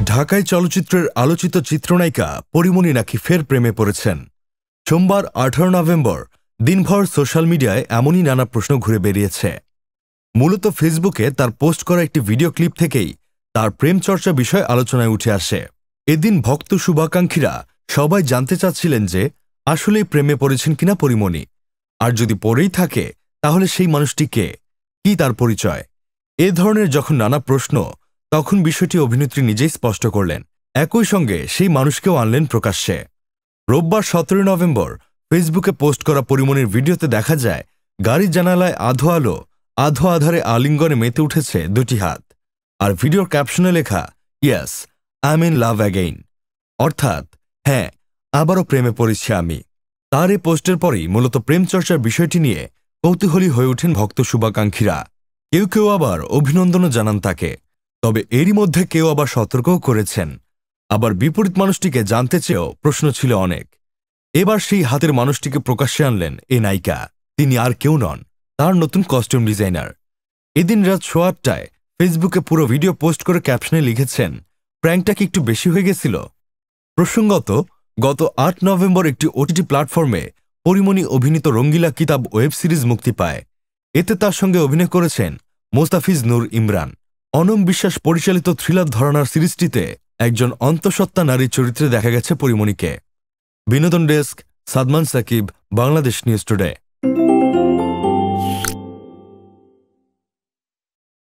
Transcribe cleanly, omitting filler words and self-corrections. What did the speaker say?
ঢাকায় চলচ্চিত্রের আলোচিত চিত্রনায়িকা পরীমনি নাকি ফের প্রেমে পড়েছেন। সোমবার 18 নভেম্বর দিনভর সোশ্যাল মিডিয়ায় এমনই নানা প্রশ্ন ঘুরে বেরিয়েছে। মূলত ফেসবুকে তার পোস্ট করা একটি ভিডিও ক্লিপ থেকেই তার প্রেম চর্চা বিষয় আলোচনায় উঠে আসে। এদিন ভক্ত শুভাকাঙ্ক্ষীরা সবাই জানতে চাচ্ছিলেন যে আসলেই প্রেমে পড়েছেন কিনা পরীমনি, আর যদি পড়েই থাকে তাহলে সেই মানুষটি কে, কি তার পরিচয়। এ ধরনের যখন নানা প্রশ্ন, তখন বিষয়টি অভিনেত্রী নিজেই স্পষ্ট করলেন। একই সঙ্গে সেই মানুষকেও আনলেন প্রকাশ্যে। রোববার 17 নভেম্বর ফেসবুকে পোস্ট করা পরীমনির ভিডিওতে দেখা যায় গাড়ির জানালায় আধো আলো আধো আধারে আলিঙ্গনে মেতে উঠেছে দুটি হাত, আর ভিডিওর ক্যাপশনে লেখা yes I am in love again, অর্থাৎ হ্যাঁ, আবারও প্রেমে পড়েছি আমি। তার এই পোস্টের পরেই মূলত প্রেম চর্চার বিষয়টি নিয়ে কৌতূহলী হয়ে ওঠেন ভক্ত শুভাকাঙ্ক্ষীরা। কেউ কেউ আবার অভিনন্দনও জানান তাকে, তবে এরই মধ্যে কেউ আবার সতর্কও করেছেন। আবার বিপরীত মানুষটিকে জানতে চেয়েও প্রশ্ন ছিল অনেক। এবার সেই হাতের মানুষটিকে প্রকাশ্যে আনলেন এ নায়িকা। তিনি আর কেউ নন, তার নতুন কস্টিউম ডিজাইনার। এদিন রাত 8টায় ফেসবুকে পুরো ভিডিও পোস্ট করে ক্যাপশনে লিখেছেন, প্র্যাঙ্কটা কি একটু বেশি হয়ে গেছিল। প্রসঙ্গত, গত 8 নভেম্বর একটি ওটিটি প্ল্যাটফর্মে পরীমনি অভিনীত রঙ্গিলা কিতাব ওয়েব সিরিজ মুক্তি পায়। এতে তার সঙ্গে অভিনয় করেছেন মোস্তাফিজ নূর ইমরান। অনম বিশ্বাস পরিচালিত থ্রিলার ধরনার সিরিজটিতে একজন অন্তঃসত্ত্বা নারীর চরিত্রে দেখা গেছে পরীমনিকে। বিনোদন desk, Sadman Sakib, Bangladesh news today.